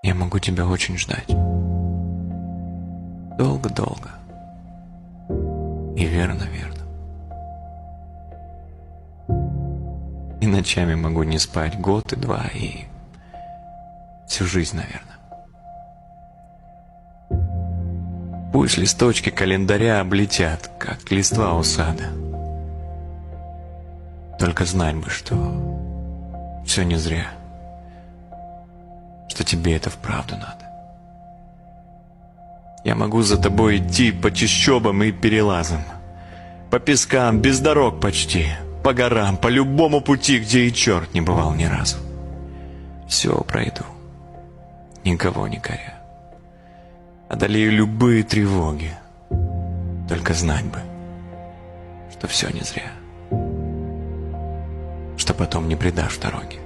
Я могу тебя очень ждать. Долго-долго. И верно-верно. И ночами могу не спать год и два, и всю жизнь, наверное. Пусть листочки календаря облетят, как листва у сада. Только знать бы, что все не зря, что тебе это вправду надо. Я могу за тобой идти по чащобам и перелазам, по пескам, без дорог почти, по горам, по любому пути, где и черт не бывал ни разу. Все пройду, никого не коря. Одолею любые тревоги. Только знать бы, что все не зря, что потом не предашь в дороге.